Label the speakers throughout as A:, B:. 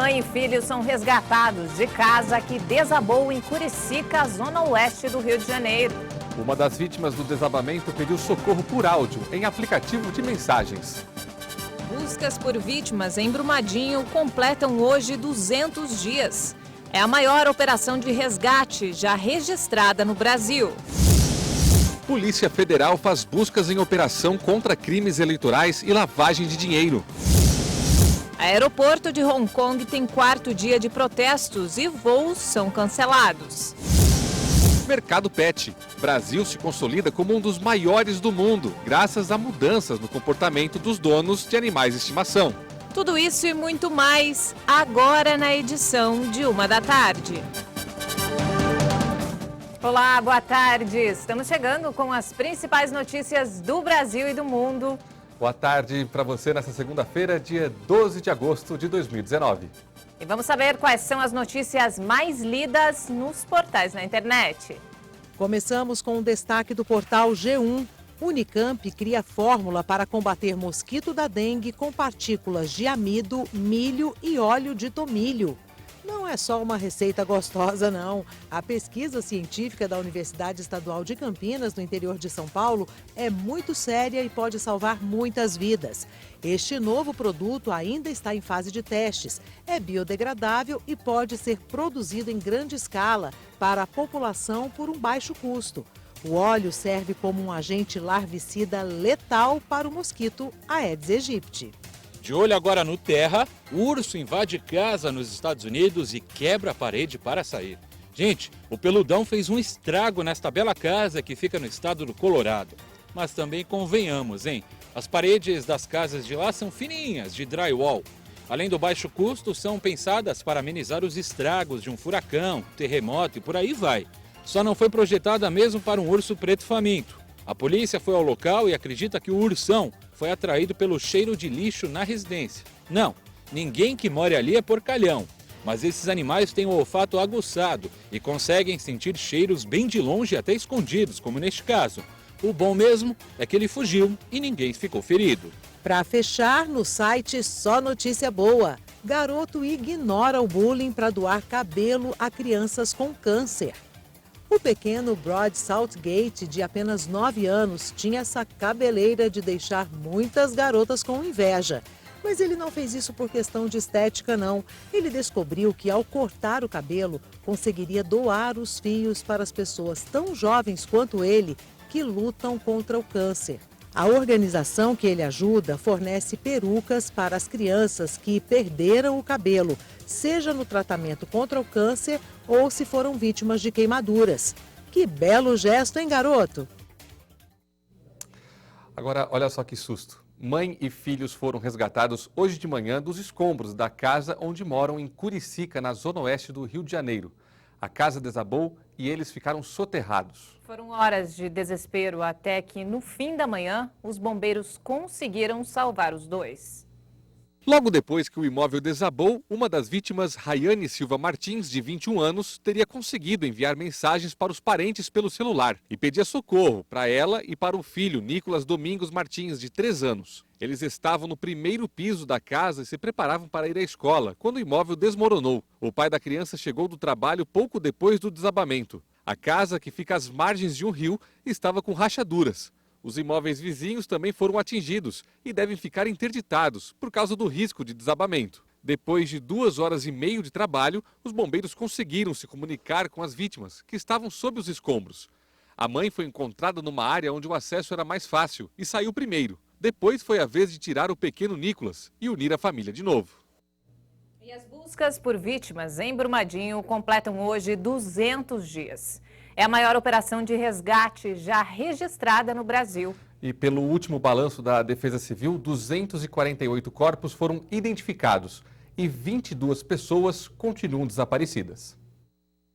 A: Mãe e filho são resgatados de casa que desabou em Curicica, zona oeste do Rio de Janeiro.
B: Uma das vítimas do desabamento pediu socorro por áudio em aplicativo de mensagens.
C: Buscas por vítimas em Brumadinho completam hoje 200 dias. É a maior operação de resgate já registrada no Brasil.
B: Polícia Federal faz buscas em operação contra crimes eleitorais e lavagem de dinheiro.
C: Aeroporto de Hong Kong tem 4º dia de protestos e voos são cancelados.
B: Mercado Pet. Brasil se consolida como um dos maiores do mundo, graças a mudanças no comportamento dos donos de animais de estimação.
C: Tudo isso e muito mais, agora na edição de 1h.
A: Olá, boa tarde. Estamos chegando com as principais notícias do Brasil e do mundo.
B: Boa tarde para você nessa segunda-feira, dia 12 de agosto de 2019.
A: E vamos saber quais são as notícias mais lidas nos portais na internet.
D: Começamos com o destaque do portal G1. Unicamp cria fórmula para combater mosquito da dengue com partículas de amido, milho e óleo de tomilho. Não é só uma receita gostosa, não. A pesquisa científica da Universidade Estadual de Campinas, no interior de São Paulo, é muito séria e pode salvar muitas vidas. Este novo produto ainda está em fase de testes. É biodegradável e pode ser produzido em grande escala para a população por um baixo custo. O óleo serve como um agente larvicida letal para o mosquito Aedes aegypti.
E: De olho agora no terra, o urso invade casa nos Estados Unidos e quebra a parede para sair. Gente, o peludão fez um estrago nesta bela casa que fica no estado do Colorado. Mas também convenhamos, hein? As paredes das casas de lá são fininhas, de drywall. Além do baixo custo, são pensadas para amenizar os estragos de um furacão, terremoto e por aí vai. Só não foi projetada mesmo para um urso preto faminto. A polícia foi ao local e acredita que o ursão foi atraído pelo cheiro de lixo na residência. Não, ninguém que mora ali é porcalhão, mas esses animais têm o olfato aguçado e conseguem sentir cheiros bem de longe e até escondidos, como neste caso. O bom mesmo é que ele fugiu e ninguém ficou ferido.
D: Para fechar, no site Só Notícia Boa. Garoto ignora o bullying para doar cabelo a crianças com câncer. O pequeno Brod Southgate, de apenas 9 anos, tinha essa cabeleira de deixar muitas garotas com inveja. Mas ele não fez isso por questão de estética, não. Ele descobriu que, ao cortar o cabelo, conseguiria doar os fios para as pessoas tão jovens quanto ele que lutam contra o câncer. A organização que ele ajuda fornece perucas para as crianças que perderam o cabelo, seja no tratamento contra o câncer ou se foram vítimas de queimaduras. Que belo gesto, hein, garoto?
B: Agora, olha só que susto. Mãe e filhos foram resgatados hoje de manhã dos escombros da casa onde moram em Curicica, na zona oeste do Rio de Janeiro. A casa desabou e eles ficaram soterrados.
A: Foram horas de desespero até que, no fim da manhã, os bombeiros conseguiram salvar os dois.
B: Logo depois que o imóvel desabou, uma das vítimas, Rayane Silva Martins, de 21 anos, teria conseguido enviar mensagens para os parentes pelo celular e pedia socorro para ela e para o filho, Nicolas Domingos Martins, de 3 anos. Eles estavam no primeiro piso da casa e se preparavam para ir à escola, quando o imóvel desmoronou. O pai da criança chegou do trabalho pouco depois do desabamento. A casa, que fica às margens de um rio, estava com rachaduras. Os imóveis vizinhos também foram atingidos e devem ficar interditados por causa do risco de desabamento. Depois de 2 horas e meia de trabalho, os bombeiros conseguiram se comunicar com as vítimas, que estavam sob os escombros. A mãe foi encontrada numa área onde o acesso era mais fácil e saiu primeiro. Depois foi a vez de tirar o pequeno Nicolas e unir a família de novo.
A: E as buscas por vítimas em Brumadinho completam hoje 200 dias. É a maior operação de resgate já registrada no Brasil.
B: E pelo último balanço da Defesa Civil, 248 corpos foram identificados e 22 pessoas continuam desaparecidas.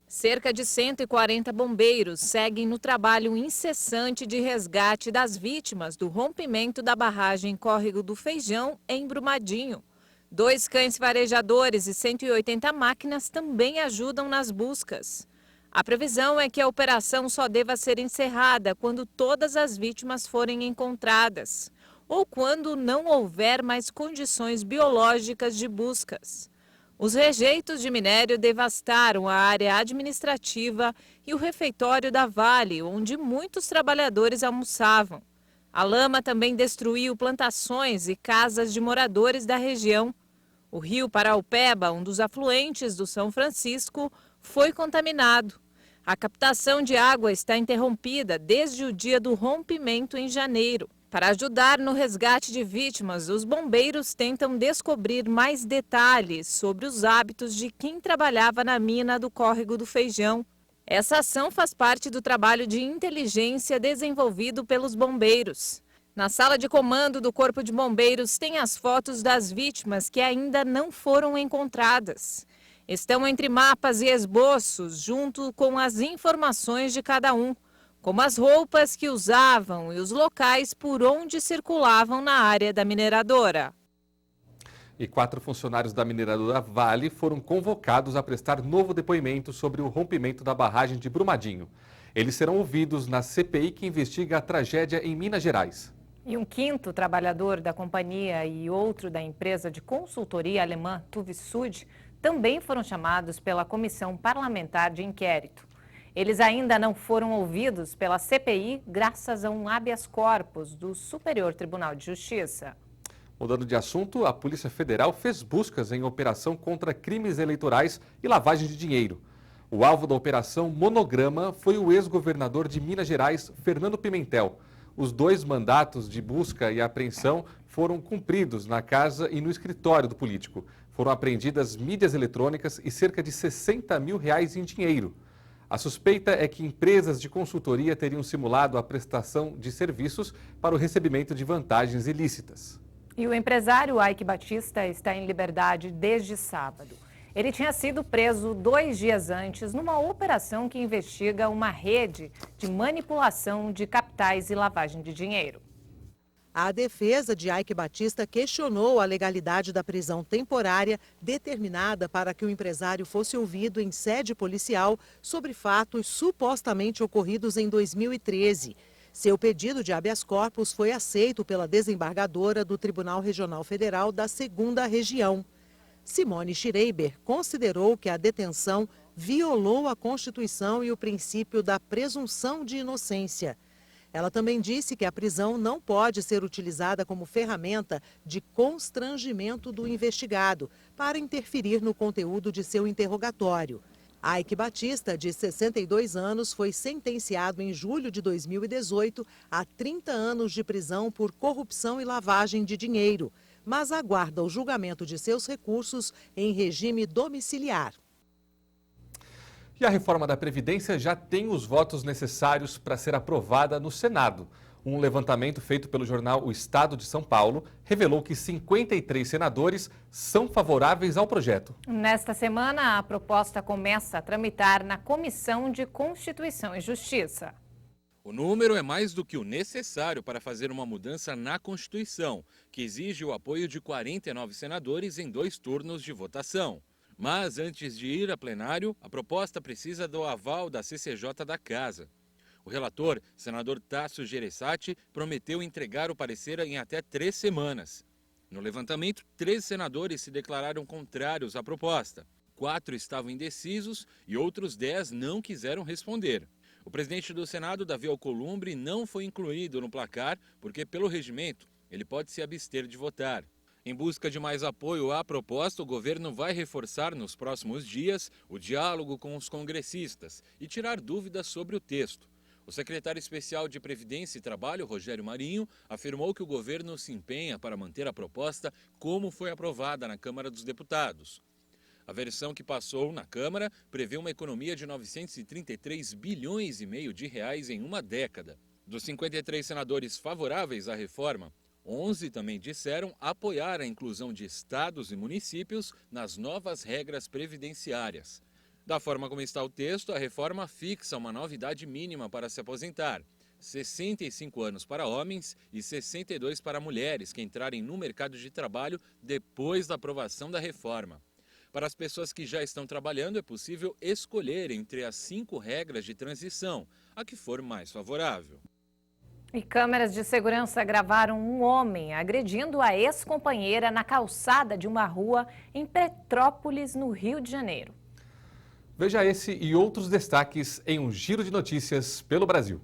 C: Cerca de 140 bombeiros seguem no trabalho incessante de resgate das vítimas do rompimento da barragem Córrego do Feijão, em Brumadinho. 2 cães farejadores e 180 máquinas também ajudam nas buscas. A previsão é que a operação só deva ser encerrada quando todas as vítimas forem encontradas ou quando não houver mais condições biológicas de buscas. Os rejeitos de minério devastaram a área administrativa e o refeitório da Vale, onde muitos trabalhadores almoçavam. A lama também destruiu plantações e casas de moradores da região. O rio Paraupeba, um dos afluentes do São Francisco, foi contaminado. A captação de água está interrompida desde o dia do rompimento em janeiro. Para ajudar no resgate de vítimas, os bombeiros tentam descobrir mais detalhes sobre os hábitos de quem trabalhava na mina do Córrego do Feijão. Essa ação faz parte do trabalho de inteligência desenvolvido pelos bombeiros. Na sala de comando do Corpo de Bombeiros tem as fotos das vítimas que ainda não foram encontradas. Estão entre mapas e esboços, junto com as informações de cada um, como as roupas que usavam e os locais por onde circulavam na área da mineradora.
B: E 4 funcionários da mineradora Vale foram convocados a prestar novo depoimento sobre o rompimento da barragem de Brumadinho. Eles serão ouvidos na CPI que investiga a tragédia em Minas Gerais.
A: E um 5º trabalhador da companhia e outro da empresa de consultoria alemã Tuvisud também foram chamados pela Comissão Parlamentar de Inquérito. Eles ainda não foram ouvidos pela CPI graças a um habeas corpus do Superior Tribunal de Justiça.
B: Mudando de assunto, a Polícia Federal fez buscas em operação contra crimes eleitorais e lavagem de dinheiro. O alvo da operação Monograma foi o ex-governador de Minas Gerais, Fernando Pimentel. Os 2 mandatos de busca e apreensão foram cumpridos na casa e no escritório do político. Foram apreendidas mídias eletrônicas e cerca de R$60 mil em dinheiro. A suspeita é que empresas de consultoria teriam simulado a prestação de serviços para o recebimento de vantagens ilícitas.
A: E o empresário Aike Batista está em liberdade desde sábado. Ele tinha sido preso 2 dias antes numa operação que investiga uma rede de manipulação de capitais e lavagem de dinheiro.
D: A defesa de Aike Batista questionou a legalidade da prisão temporária determinada para que o empresário fosse ouvido em sede policial sobre fatos supostamente ocorridos em 2013. Seu pedido de habeas corpus foi aceito pela desembargadora do Tribunal Regional Federal da 2ª Região. Simone Schreiber considerou que a detenção violou a Constituição e o princípio da presunção de inocência. Ela também disse que a prisão não pode ser utilizada como ferramenta de constrangimento do investigado para interferir no conteúdo de seu interrogatório. Aike Batista, de 62 anos, foi sentenciado em julho de 2018 a 30 anos de prisão por corrupção e lavagem de dinheiro, mas aguarda o julgamento de seus recursos em regime domiciliar.
B: E a reforma da Previdência já tem os votos necessários para ser aprovada no Senado. Um levantamento feito pelo jornal O Estado de São Paulo revelou que 53 senadores são favoráveis ao projeto.
A: Nesta semana, a proposta começa a tramitar na Comissão de Constituição e Justiça.
E: O número é mais do que o necessário para fazer uma mudança na Constituição, que exige o apoio de 49 senadores em 2 turnos de votação. Mas, antes de ir a plenário, a proposta precisa do aval da CCJ da Casa. O relator, senador Tasso Gereissati, prometeu entregar o parecer em até 3 semanas. No levantamento, 13 senadores se declararam contrários à proposta. 4 estavam indecisos e outros 10 não quiseram responder. O presidente do Senado, Davi Alcolumbre, não foi incluído no placar porque, pelo regimento, ele pode se abster de votar. Em busca de mais apoio à proposta, o governo vai reforçar nos próximos dias o diálogo com os congressistas e tirar dúvidas sobre o texto. O secretário especial de Previdência e Trabalho, Rogério Marinho, afirmou que o governo se empenha para manter a proposta como foi aprovada na Câmara dos Deputados. A versão que passou na Câmara prevê uma economia de 933 bilhões e meio de reais em uma década. Dos 53 senadores favoráveis à reforma, 11 também disseram apoiar a inclusão de estados e municípios nas novas regras previdenciárias. Da forma como está o texto, a reforma fixa uma nova idade mínima para se aposentar: 65 anos para homens e 62 para mulheres que entrarem no mercado de trabalho depois da aprovação da reforma. Para as pessoas que já estão trabalhando, é possível escolher entre as 5 regras de transição, a que for mais favorável.
A: E câmeras de segurança gravaram um homem agredindo a ex-companheira na calçada de uma rua em Petrópolis, no Rio de Janeiro.
B: Veja esse e outros destaques em um giro de notícias pelo Brasil.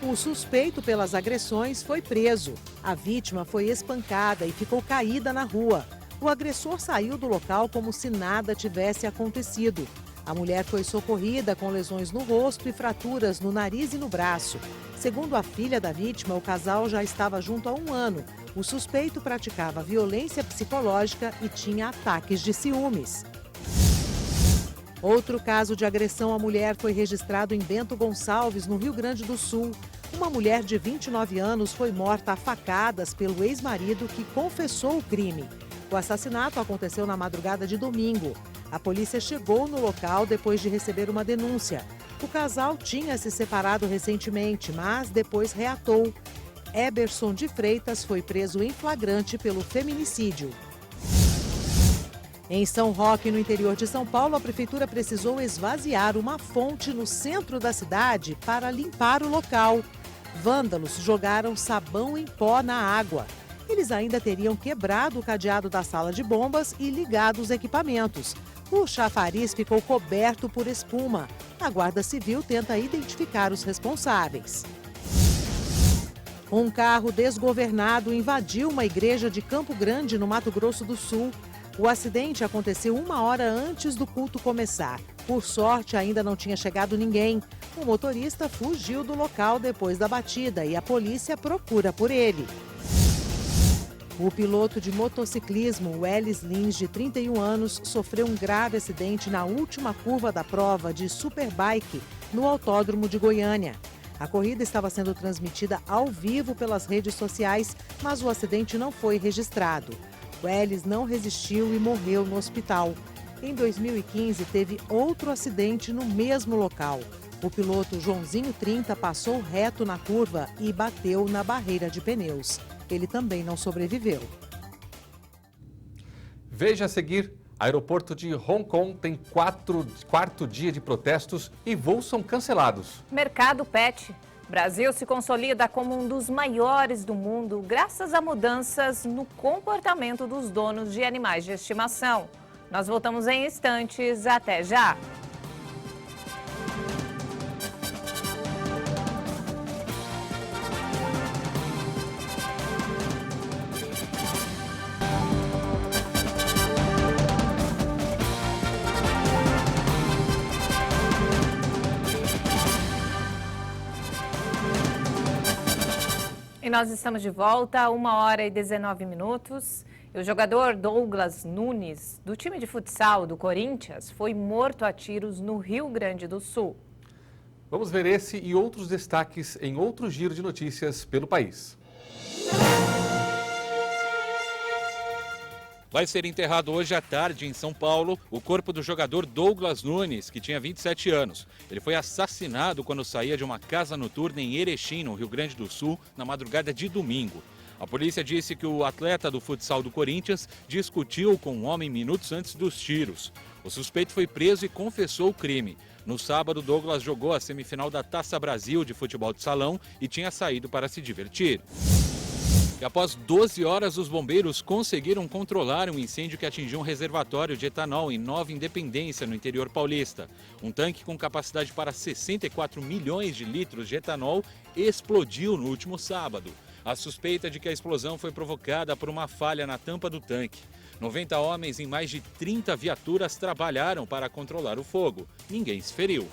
D: O suspeito pelas agressões foi preso. A vítima foi espancada e ficou caída na rua. O agressor saiu do local como se nada tivesse acontecido. A mulher foi socorrida com lesões no rosto e fraturas no nariz e no braço. Segundo a filha da vítima, o casal já estava junto há 1 ano. O suspeito praticava violência psicológica e tinha ataques de ciúmes. Outro caso de agressão à mulher foi registrado em Bento Gonçalves, no Rio Grande do Sul. Uma mulher de 29 anos foi morta a facadas pelo ex-marido que confessou o crime. O assassinato aconteceu na madrugada de domingo. A polícia chegou no local depois de receber uma denúncia. O casal tinha se separado recentemente, mas depois reatou. Eberson de Freitas foi preso em flagrante pelo feminicídio. Em São Roque, no interior de São Paulo, a prefeitura precisou esvaziar uma fonte no centro da cidade para limpar o local. Vândalos jogaram sabão em pó na água. Eles ainda teriam quebrado o cadeado da sala de bombas e ligado os equipamentos. O chafariz ficou coberto por espuma. A Guarda Civil tenta identificar os responsáveis. Um carro desgovernado invadiu uma igreja de Campo Grande, no Mato Grosso do Sul. O acidente aconteceu 1 hora antes do culto começar. Por sorte, ainda não tinha chegado ninguém. O motorista fugiu do local depois da batida e a polícia procura por ele. O piloto de motociclismo, Welles Lins, de 31 anos, sofreu um grave acidente na última curva da prova de Superbike, no Autódromo de Goiânia. A corrida estava sendo transmitida ao vivo pelas redes sociais, mas o acidente não foi registrado. Welles não resistiu e morreu no hospital. Em 2015, teve outro acidente no mesmo local. O piloto Joãozinho 30 passou reto na curva e bateu na barreira de pneus. Ele também não sobreviveu.
B: Veja a seguir, aeroporto de Hong Kong tem quarto dia de protestos e voos são cancelados.
A: Mercado Pet. Brasil se consolida como um dos maiores do mundo graças a mudanças no comportamento dos donos de animais de estimação. Nós voltamos em instantes. Até já! E nós estamos de volta, 1 hora e 19 minutos. E o jogador Douglas Nunes, do time de futsal do Corinthians, foi morto a tiros no Rio Grande do Sul.
B: Vamos ver esse e outros destaques em outro giro de notícias pelo país.
E: Vai ser enterrado hoje à tarde em São Paulo o corpo do jogador Douglas Nunes, que tinha 27 anos. Ele foi assassinado quando saía de uma casa noturna em Erechim, no Rio Grande do Sul, na madrugada de domingo. A polícia disse que o atleta do futsal do Corinthians discutiu com um homem minutos antes dos tiros. O suspeito foi preso e confessou o crime. No sábado, Douglas jogou a semifinal da Taça Brasil de futebol de salão e tinha saído para se divertir. E após 12 horas, os bombeiros conseguiram controlar um incêndio que atingiu um reservatório de etanol em Nova Independência, no interior paulista. Um tanque com capacidade para 64 milhões de litros de etanol explodiu no último sábado. A suspeita de que a explosão foi provocada por uma falha na tampa do tanque. 90 homens em mais de 30 viaturas trabalharam para controlar o fogo. Ninguém se feriu.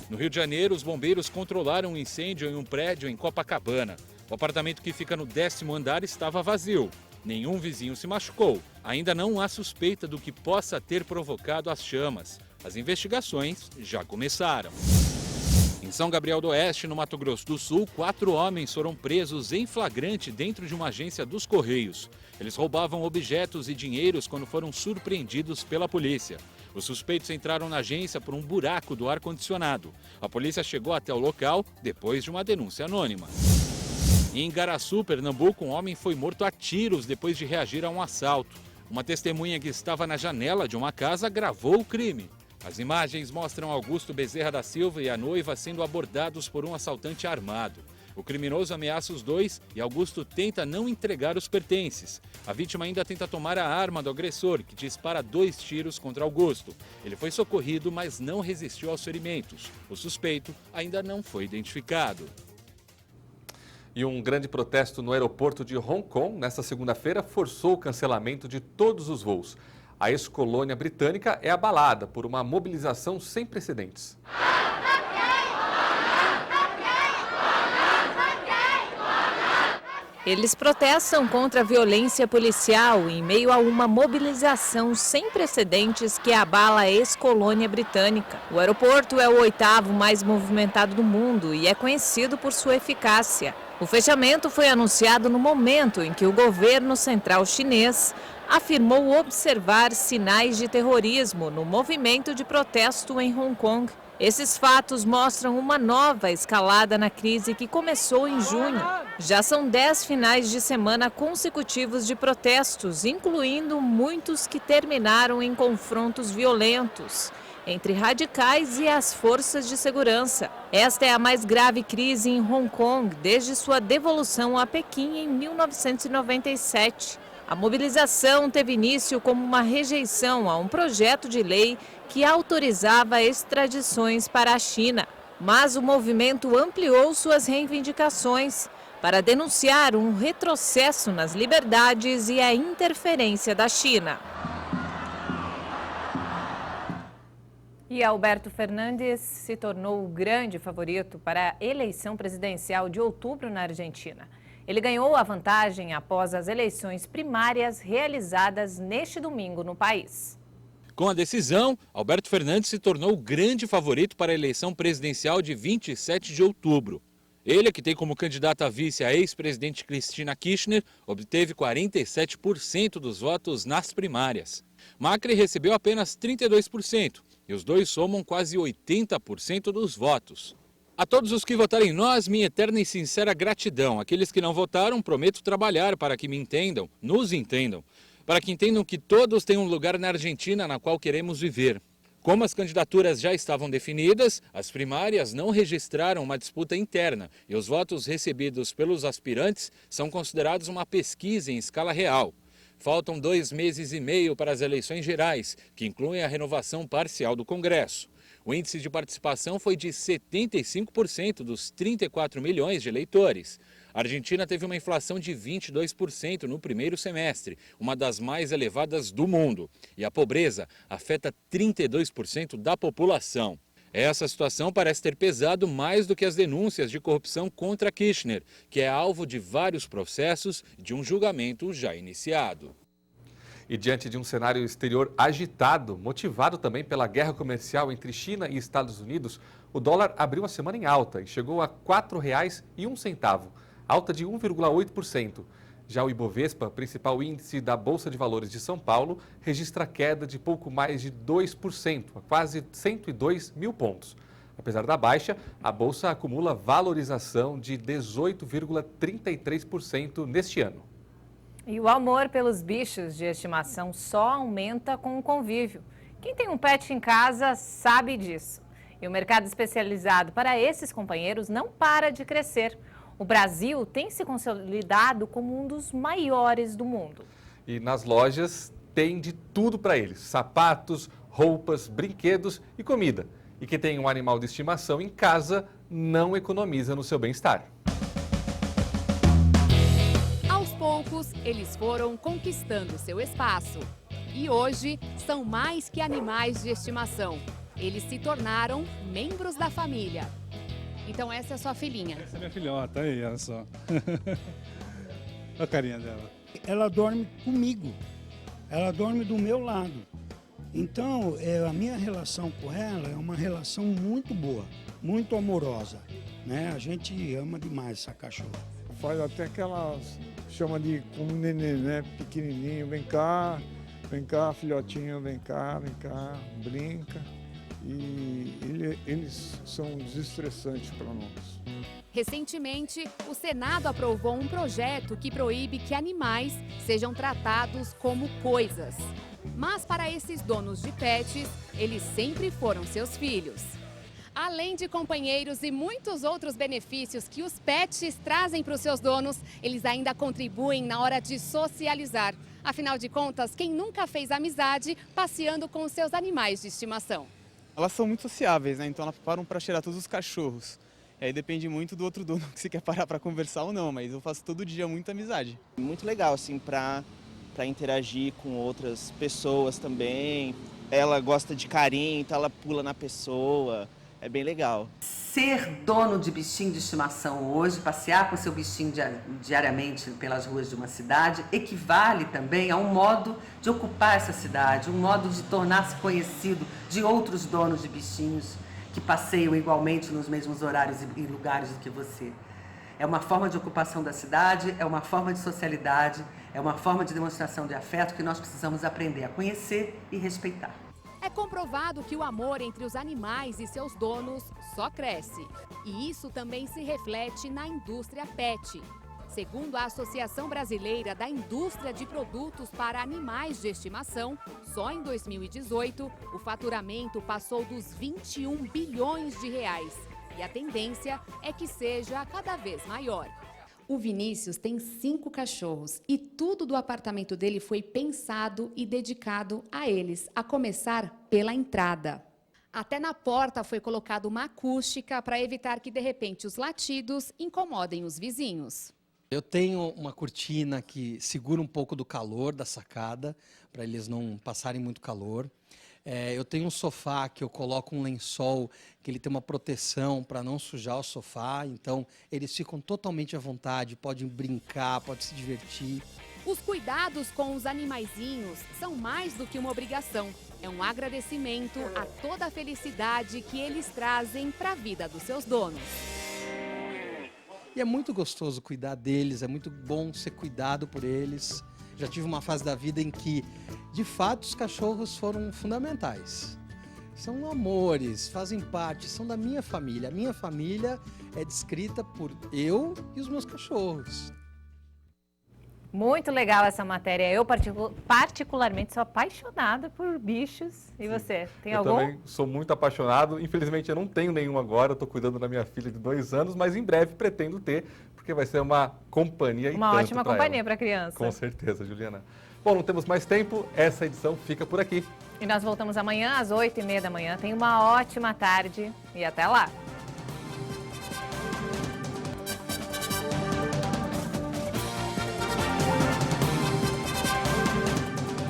E: No Rio de Janeiro, os bombeiros controlaram um incêndio em um prédio em Copacabana. O apartamento que fica no 10º andar estava vazio. Nenhum vizinho se machucou. Ainda não há suspeita do que possa ter provocado as chamas. As investigações já começaram. Em São Gabriel do Oeste, no Mato Grosso do Sul, 4 homens foram presos em flagrante dentro de uma agência dos Correios. Eles roubavam objetos e dinheiros quando foram surpreendidos pela polícia. Os suspeitos entraram na agência por um buraco do ar-condicionado. A polícia chegou até o local depois de uma denúncia anônima. Em Igaraçu, Pernambuco, um homem foi morto a tiros depois de reagir a um assalto. Uma testemunha que estava na janela de uma casa gravou o crime. As imagens mostram Augusto Bezerra da Silva e a noiva sendo abordados por um assaltante armado. O criminoso ameaça os dois e Augusto tenta não entregar os pertences. A vítima ainda tenta tomar a arma do agressor, que dispara 2 tiros contra Augusto. Ele foi socorrido, mas não resistiu aos ferimentos. O suspeito ainda não foi identificado.
B: E um grande protesto no aeroporto de Hong Kong, nesta segunda-feira, forçou o cancelamento de todos os voos. A ex-colônia britânica é abalada por uma mobilização sem precedentes.
C: Eles protestam contra a violência policial em meio a uma mobilização sem precedentes que abala a ex-colônia britânica. O aeroporto é o 8º mais movimentado do mundo e é conhecido por sua eficácia. O fechamento foi anunciado no momento em que o governo central chinês afirmou observar sinais de terrorismo no movimento de protesto em Hong Kong. Esses fatos mostram uma nova escalada na crise que começou em junho. Já são 10 finais de semana consecutivos de protestos, incluindo muitos que terminaram em confrontos violentos entre radicais e as forças de segurança. Esta é a mais grave crise em Hong Kong desde sua devolução a Pequim em 1997. A mobilização teve início como uma rejeição a um projeto de lei que autorizava extradições para a China. Mas o movimento ampliou suas reivindicações para denunciar um retrocesso nas liberdades e a interferência da China.
A: E Alberto Fernandes se tornou o grande favorito para a eleição presidencial de outubro na Argentina. Ele ganhou a vantagem após as eleições primárias realizadas neste domingo no país.
E: Com a decisão, Alberto Fernandes se tornou o grande favorito para a eleição presidencial de 27 de outubro. Ele, que tem como candidata a vice a ex-presidente Cristina Kirchner, obteve 47% dos votos nas primárias. Macri recebeu apenas 32% e os dois somam quase 80% dos votos. A todos os que votaram em nós, minha eterna e sincera gratidão. Aqueles que não votaram, prometo trabalhar para que me entendam, nos entendam, para que entendam que todos têm um lugar na Argentina na qual queremos viver. Como as candidaturas já estavam definidas, as primárias não registraram uma disputa interna e os votos recebidos pelos aspirantes são considerados uma pesquisa em escala real. Faltam 2 meses e meio para as eleições gerais, que incluem a renovação parcial do Congresso. O índice de participação foi de 75% dos 34 milhões de eleitores. A Argentina teve uma inflação de 22% no primeiro semestre, uma das mais elevadas do mundo. E a pobreza afeta 32% da população. Essa situação parece ter pesado mais do que as denúncias de corrupção contra Kirchner, que é alvo de vários processos e de um julgamento já iniciado.
B: E diante de um cenário exterior agitado, motivado também pela guerra comercial entre China e Estados Unidos, o dólar abriu a semana em alta e chegou a R$ 4,01, alta de 1,8%. Já o Ibovespa, principal índice da Bolsa de Valores de São Paulo, registra queda de pouco mais de 2%, a quase 102 mil pontos. Apesar da baixa, a Bolsa acumula valorização de 18,33% neste ano.
A: E o amor pelos bichos de estimação só aumenta com o convívio. Quem tem um pet em casa sabe disso. E o mercado especializado para esses companheiros não para de crescer. O Brasil tem se consolidado como um dos maiores do mundo.
B: E nas lojas tem de tudo para eles: sapatos, roupas, brinquedos e comida. E quem tem um animal de estimação em casa não economiza no seu bem-estar.
F: Aos poucos, eles foram conquistando seu espaço. E hoje são mais que animais de estimação. Eles se tornaram membros da família. Então essa é a sua filhinha?
G: Essa é minha filhota, aí, olha só. Olha a carinha dela. Ela dorme comigo, ela dorme do meu lado. Então, a minha relação com ela é uma relação muito boa, muito amorosa, né? A gente ama demais essa cachorra.
H: Faz até que ela chama de como neném, né? Pequenininho, vem cá, filhotinho, vem cá, brinca. E eles são desestressantes para nós.
F: Recentemente, o Senado aprovou um projeto que proíbe que animais sejam tratados como coisas. Mas para esses donos de pets, eles sempre foram seus filhos. Além de companheiros e muitos outros benefícios que os pets trazem para os seus donos, eles ainda contribuem na hora de socializar. Afinal de contas, quem nunca fez amizade passeando com os seus animais de estimação?
I: Elas são muito sociáveis, né? Então elas param para cheirar todos os cachorros. E aí depende muito do outro dono que se quer parar para conversar ou não, mas eu faço todo dia muita amizade.
J: Muito legal, assim, para interagir com outras pessoas também. Ela gosta de carinho, então ela pula na pessoa. É bem legal.
K: Ser dono de bichinho de estimação hoje, passear com seu bichinho diariamente pelas ruas de uma cidade, equivale também a um modo de ocupar essa cidade, um modo de tornar-se conhecido de outros donos de bichinhos que passeiam igualmente nos mesmos horários e lugares do que você. É uma forma de ocupação da cidade, é uma forma de socialidade, é uma forma de demonstração de afeto que nós precisamos aprender a conhecer e respeitar.
F: É comprovado que o amor entre os animais e seus donos só cresce. E isso também se reflete na indústria pet. Segundo a Associação Brasileira da Indústria de Produtos para Animais de Estimação, só em 2018 o faturamento passou dos 21 bilhões de reais. E a tendência é que seja cada vez maior. O Vinícius tem 5 cachorros e tudo do apartamento dele foi pensado e dedicado a eles, a começar pela entrada. Até na porta foi colocada uma acústica para evitar que, de repente, os latidos incomodem os vizinhos.
L: Eu tenho uma cortina que segura um pouco do calor da sacada, para eles não passarem muito calor. Eu tenho um sofá que eu coloco um lençol, que ele tem uma proteção para não sujar o sofá, então eles ficam totalmente à vontade, podem brincar, podem se divertir.
F: Os cuidados com os animaizinhos são mais do que uma obrigação. É um agradecimento a toda a felicidade que eles trazem para a vida dos seus donos.
L: E é muito gostoso cuidar deles, é muito bom ser cuidado por eles. Já tive uma fase da vida em que, de fato, os cachorros foram fundamentais. São amores, fazem parte, são da minha família. A minha família é descrita por eu e os meus cachorros.
A: Muito legal essa matéria. Eu particularmente sou apaixonada por bichos. E você, tem algum?
M: Eu também sou muito apaixonado. Infelizmente eu não tenho nenhum agora, estou cuidando da minha filha de 2 anos, mas em breve pretendo ter, porque vai ser uma companhia e
A: uma ótima companhia para a criança.
M: Com certeza, Juliana. Bom, não temos mais tempo, essa edição fica por aqui.
A: E nós voltamos amanhã às 8h30 da manhã. Tenha uma ótima tarde e até lá!